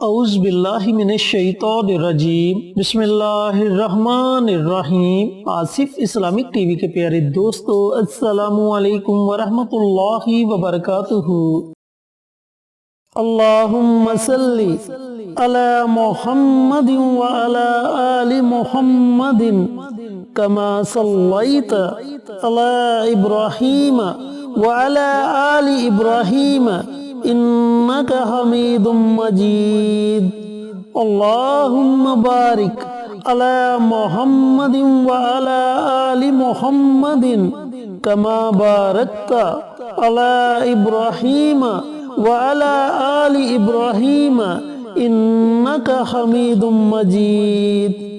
اعوذ باللہ من الشیطان الرجیم بسم اللہ الرحمن الرحیم۔ آصف اسلامک ٹی وی کے پیارے دوستو، السلام علیکم ورحمۃ اللہ وبرکاتہ۔ اللہم صلی علی محمد وعلی آل محمد کما صلیت علی ابراہیم وعلی آل ابراہیم انک حمید مجید۔ اللہم بارک علی محمد وعلی آل محمد کما بارکت علی ابراہیم وعلی آل ابراہیم انک حمید مجید۔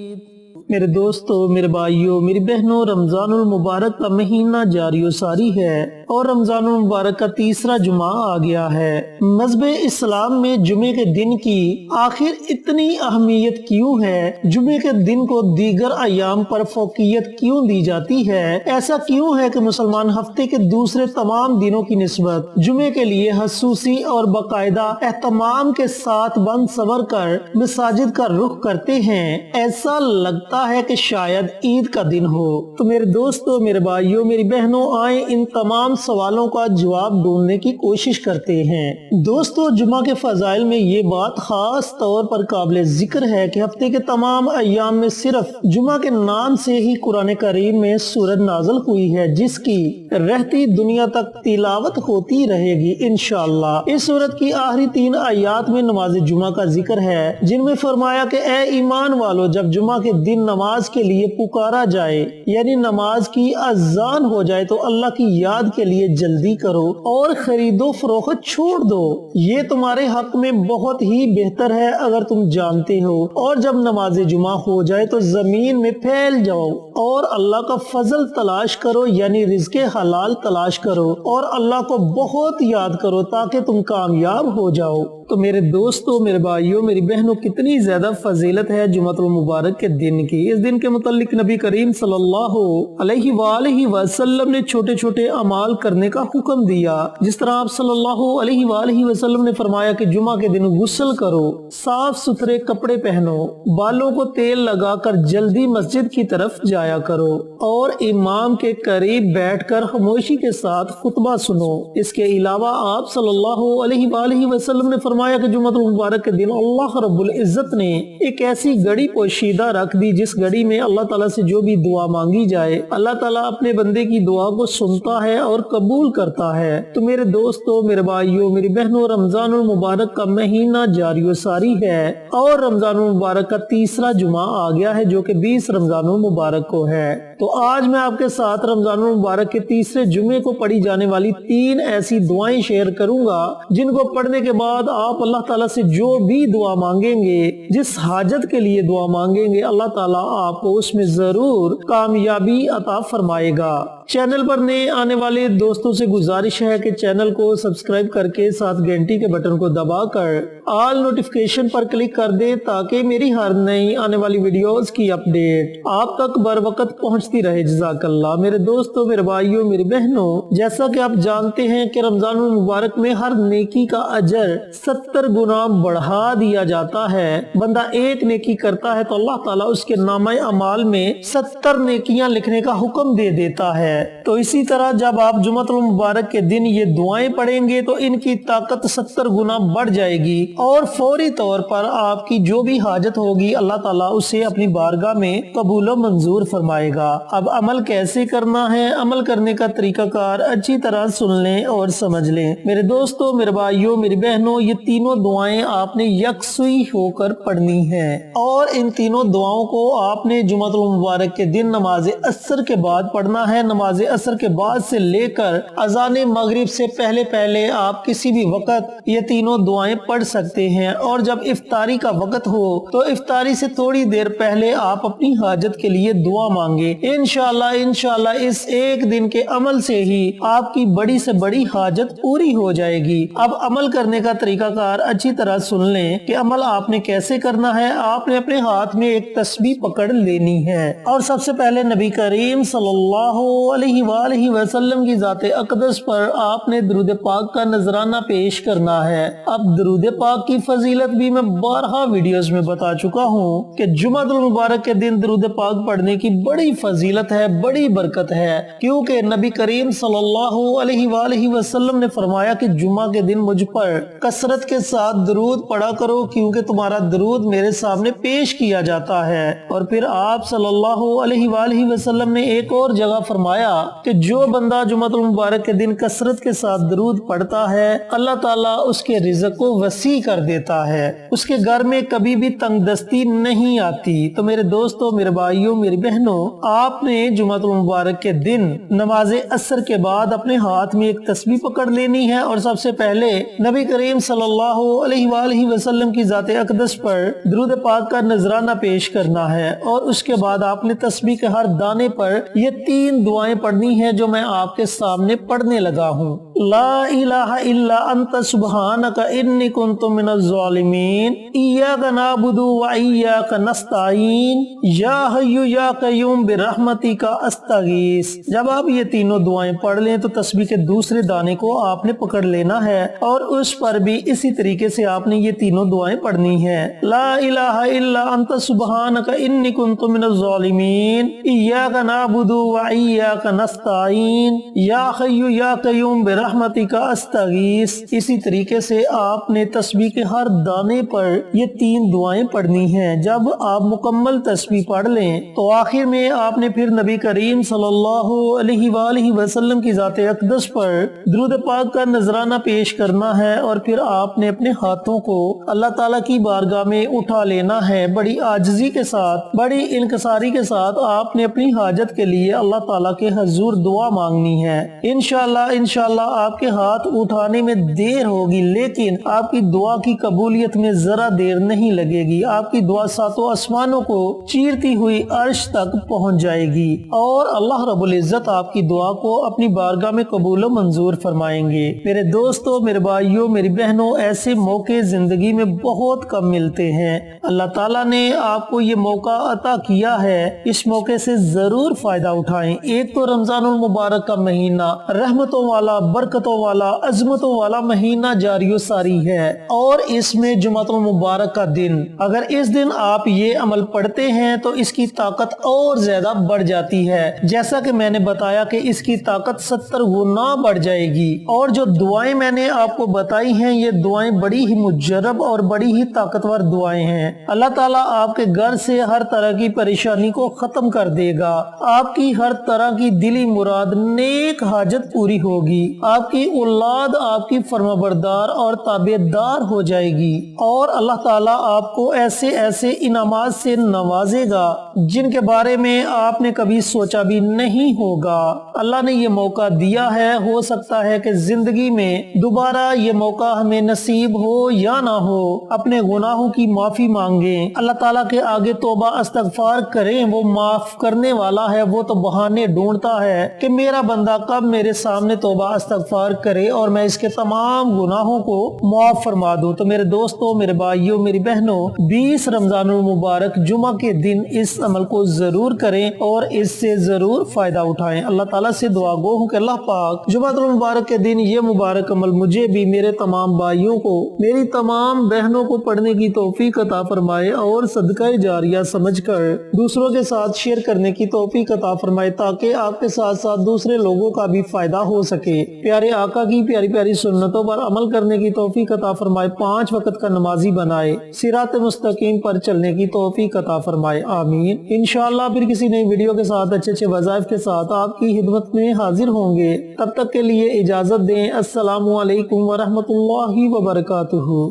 میرے دوستو، میرے بھائیوں، میری بہنوں، رمضان المبارک کا مہینہ جاری و ساری ہے اور رمضان المبارک کا تیسرا جمعہ آ گیا ہے۔ مذہب اسلام میں جمعے کے دن کی آخر اتنی اہمیت کیوں ہے؟ جمعے کے دن کو دیگر ایام پر فوقیت کیوں دی جاتی ہے؟ ایسا کیوں ہے کہ مسلمان ہفتے کے دوسرے تمام دنوں کی نسبت جمعے کے لیے خصوصی اور باقاعدہ اہتمام کے ساتھ بند صبر کر مساجد کا رخ کرتے ہیں؟ ایسا لگتا ہے کہ شاید عید کا دن ہو۔ تو میرے دوستو، میرے بھائیوں، میری بہنوں، آئیں ان تمام سوالوں کا جواب ڈھونڈنے کی کوشش کرتے ہیں۔ دوستو، جمعہ کے فضائل میں یہ بات خاص طور پر قابل ذکر ہے کہ ہفتے کے تمام ایام میں صرف جمعہ کے نام سے ہی قرآن کریم میں سورت نازل ہوئی ہے، جس کی رہتی دنیا تک تلاوت ہوتی رہے گی انشاءاللہ۔ اس سورت کی آخری 3 آیات میں نماز جمعہ کا ذکر ہے، جن میں فرمایا کہ اے ایمان والو، جب جمعہ کے دن نماز کے لیے پکارا جائے، یعنی نماز کی اذان ہو جائے، تو اللہ کی یاد کے لیے جلدی کرو اور خرید و فروخت چھوڑ دو، یہ تمہارے حق میں بہت ہی بہتر ہے اگر تم جانتے ہو۔ اور جب نماز جمعہ ہو جائے تو زمین میں پھیل جاؤ اور اللہ کا فضل تلاش کرو، یعنی رزق حلال تلاش کرو اور اللہ کو بہت یاد کرو تاکہ تم کامیاب ہو جاؤ۔ تو میرے دوستو، میرے بھائیوں، میری بہنوں، کتنی زیادہ فضیلت ہے جمعۃ المبارک کے دن کی۔ اس دن کے متعلق نبی کریم صلی اللہ علیہ وآلہ وسلم نے چھوٹے چھوٹے اعمال کرنے کا حکم دیا، جس طرح آپ صلی اللہ علیہ وآلہ وسلم نے فرمایا کہ جمعہ کے دن غسل کرو، صاف ستھرے کپڑے پہنو، بالوں کو تیل لگا کر جلدی مسجد کی طرف جایا کرو اور امام کے قریب بیٹھ کر خاموشی کے ساتھ خطبہ سنو۔ اس کے علاوہ آپ صلی اللہ علیہ وآلہ وسلم نے فرمایا کہ جمعۃ المبارک کے دن اللہ رب العزت نے ایک ایسی گھڑی پوشیدہ رکھ دی جس گھڑی میں اللہ تعالیٰ سے جو بھی دعا مانگی جائے، اللہ تعالیٰ اپنے بندے کی دعا کو سنتا ہے اور قبول کرتا ہے۔ تو میرے دوستو، میرے بھائیوں، میری بہنوں، رمضان المبارک کا مہینہ جاری و ساری ہے اور رمضان المبارک کا تیسرا جمعہ آ گیا ہے، جو کہ 20 رمضان المبارک کو ہے۔ تو آج میں آپ کے ساتھ رمضان المبارک کے تیسرے جمعے کو پڑھی جانے والی 3 ایسی دعائیں شیئر کروں گا، جن کو پڑھنے کے بعد آپ اللہ تعالیٰ سے جو بھی دعا مانگیں گے، جس حاجت کے لیے دعا مانگیں گے، اللہ تعالیٰ آپ کو اس میں ضرور کامیابی عطا فرمائے گا۔ چینل پر نئے آنے والے دوستوں سے گزارش ہے کہ چینل کو سبسکرائب کر کے ساتھ گھنٹی کے بٹن کو دبا کر آل نوٹیفیکیشن پر کلک کر دیں تاکہ میری ہر نئی آنے والی ویڈیوز کی اپڈیٹ آپ تک بر وقت پہنچتی رہے۔ جزاک اللہ۔ میرے دوستوں، میرے بھائیوں، میری بہنوں، جیسا کہ آپ جانتے ہیں کہ رمضان المبارک میں ہر نیکی کا اجر 70 گنا بڑھا دیا جاتا ہے۔ بندہ ایک نیکی کرتا ہے تو اللہ تعالیٰ اس کے نامہ اعمال میں 70 نیکیاں لکھنے کا حکم دے دیتا ہے۔ تو اسی طرح جب آپ جمعۃ المبارک کے دن یہ دعائیں پڑھیں گے تو ان کی طاقت 70 گنا بڑھ جائے گی اور فوری طور پر آپ کی جو بھی حاجت ہوگی اللہ تعالیٰ اسے اپنی بارگاہ میں قبول و منظور فرمائے گا۔ اب عمل کیسے کرنا ہے، عمل کرنے کا طریقہ کار اچھی طرح سن لیں اور سمجھ لیں۔ میرے دوستوں، میرے بھائیوں، میری بہنوں، یہ تینوں دعائیں آپ نے یکسوئی ہو کر پڑھنی ہیں اور ان تینوں دعاؤں کو آپ نے جمعۃ المبارک کے دن نماز عصر کے بعد پڑھنا ہے۔ نماز عصر کے بعد سے لے کر اذان مغرب سے پہلے آپ کسی بھی وقت یہ تینوں دعائیں پڑھ سکتے ہیں، اور جب افطاری کا وقت ہو تو افطاری سے تھوڑی دیر پہلے آپ اپنی حاجت کے لیے دعا مانگے۔ انشاءاللہ اس ایک دن کے عمل سے ہی آپ کی بڑی سے بڑی حاجت پوری ہو جائے گی۔ اب عمل کرنے کا طریقہ کار اچھی طرح سن لیں کہ عمل آپ نے کیسے کرنا ہے۔ آپ نے اپنے ہاتھ میں ایک تسبیح پکڑ لینی ہے اور سب سے پہلے نبی کریم صلی اللہ अलैहि वआलिहि वसल्लम की ज़ात अक़दस पर आपने दरूद पाक का नजराना पेश करना है। अब दरूद पाक की फजीलत भी मैं 12 वीडियोस में बता चुका हूँ कि जुमातुल मुबारक के दिन दरूद पाक पढ़ने की बड़ी फजीलत है, बड़ी बरकत है, क्योंकि नबी करीम सल्लल्लाहु अलैहि वआलिहि वसल्लम ने फरमाया कि जुमा के दिन मुझ पर कसरत के साथ दरूद पढ़ा करो, क्योंकि तुम्हारा दरूद मेरे सामने पेश किया जाता है। और फिर आप सल्लल्लाहु अलैहि वआलिहि वसल्लम ने एक और जगह फरमाया कि जो बंदा जुमातुल मुबारक के दिन कसरत के साथ दरूद पढ़ता है, अल्लाह ताला उसके रिज़्क़ को वसी कर देता है, उसके घर में कभी भी तंगदस्ती नहीं आती। तो मेरे दोस्तों, मेरे भाइयों, मेरी बहनों, आपने जुमातुल मुबारक के दिन नमाज असर के बाद अपने हाथ में एक तस्बीह पकड़ लेनी है और सबसे पहले नबी करीम सल्लल्लाहु अलैहि वआलिहि वसल्लम की ज़ात अक़दस पर दरूद पाक का नजराना पेश करना है। और उसके बाद आपने तस्बीह के हर दाने पर ये 3 दुआएं पढ़नी है जो मैं आपके सामने पढ़ने लगा हूँ। ला इलाहा इल्ला अंत सुब्हानका इन्नी कुन्तु मिनज़ ज़ालिमीन, इय्याका नअबुदु व इय्याका नस्तईन, या हय्यु या क़य्यूम बिरहमतिका अस्तगीस। जब आप ये तीनों दुआएं पढ़ लें तो तस्बीह के दूसरे दाने को आपने पकड़ लेना है और उस पर भी इसी तरीके से आपने ये तीनों दुआएं पढ़नी है। ला इलाहा इल्ला अंत सुब्हानका इन्नी कुन्तु मिनज़ ज़ालिमीन, इय्याका नअबुदु व इय्याका नस्तईन, या हय्यु या क़य्यूम बिरहमतिका अस्तगीस। इसी तरीके से आपने तस्बीह के हर दाने पर ये 3 दुआएं पढ़नी हैं। जब आप मुकम्मल तस्बीह पढ़ लें तो आखिर में आपने फिर नबी करीम सल्लल्लाहु अलैहि वआलिहि वसल्लम की ज़ात अक़दस पर दरूद पाक का नजराना पेश करना है और फिर आपने अपने हाथों को अल्लाह ताला की बारगाह में उठा लेना है। बड़ी आजिज़ी के साथ, बड़ी इनकसारी के साथ आपने अपनी हाजत के लिए अल्लाह ताला के हजूर दुआ मांगनी है। इंशाअल्लाह आपके हाथ उठाने में देर होगी, लेकिन आपकी दुआ की कबूलियत में जरा देर नहीं लगेगी। आपकी दुआ सातों आसमानों को चीरती हुई अर्श तक पहुंच जाएगी और अल्लाह रब्बुल इज्जत आपकी दुआ को अपनी बारगाह में कबूल मंजूर फरमाएंगे। मेरे दोस्तों, मेरे भाइयों, मेरी बहनों, ऐसे मौके जिंदगी में बहुत कम मिलते हैं। अल्लाह ताला ने आपको ये मौका अता किया है, इस मौके से जरूर फायदा उठाएं। एक तो रमजानुल मुबारक का महीना रहमतों वाला, बरकतों वाला, अजमतों वाला महीना जारियो सारी है और इसमें जुमातुल मुबारक का दिन, अगर इस दिन आप ये अमल पढ़ते हैं तो इसकी ताकत और ज्यादा बढ़ जाती है। जैसा कि मैंने बताया कि इसकी ताकत 70 गुना बढ़ जाएगी। और जो दुआएं मैंने आपको बताई हैं, ये दुआएं बड़ी ही मुजर्रब और बड़ी ही ताकतवर दुआएं हैं। अल्लाह ताला आपके घर से हर तरह की परेशानी को खत्म कर देगा। आपकी हर तरह की दिली मुराद, नेक हाजत पूरी होगी। आपकी औलाद आपकी फरमाबरदार और ताबेदार हो जाएगी और अल्लाह ताला आपको ऐसे ऐसे इनामात से नवाजेगा जिनके बारे में आपने कभी सोचा भी नहीं होगा। अल्लाह ने ये मौका दिया है, हो सकता है कि जिंदगी में दोबारा ये मौका हमें नसीब हो या ना हो। अपने गुनाहों की माफी मांगे, अल्लाह ताला के आगे तौबा इस्तगफार करें। वो माफ करने वाला है, वो तो बहाने ढूंढता है कि मेरा बंदा कब मेरे सामने तौबा इस्तगफार करे और मैं इसके तमाम गुनाहों को माफ फरमा दूं। तो मेरे दोस्तों, मेरे भाइयों, मेरी बहनों, 20 रमजानुल मुबारक जुमा के दिन इस अमल को जरूर करें और इससे जरूर फायदा उठाएं। अल्लाह ताला से दुआ गो हूँ कि अल्लाह पाक जुमातुल मुबारक के दिन ये मुबारक अमल मुझे भी, मेरे तमाम भाइयों को, मेरी तमाम बहनों को पढ़ने की तौफीक अता फरमाए और सदका जारिया समझकर दूसरों के साथ शेयर करने की तौफीक अता फरमाए, ताकि आपके साथ साथ दूसरे लोगों का भी फायदा हो सके। प्यारे आका की प्यारी प्यारी सुन्नतों पर अमल करने की तौफीक अता फरमाए, 5 वक्त का नमाजी बनाए, सिरात मुस्तकीम पर चलने की तौफीक अता फरमाए। आमीन। इंशाअल्लाह फिर किसी नई वीडियो के साथ, अच्छे अच्छे वज़ाइफ के साथ आपकी खिदमत में हाजिर होंगे। तब तक के लिए इजाजत दें। अस्सलामु अलैकुम व रहमतुल्लाहि व बरकातुहू।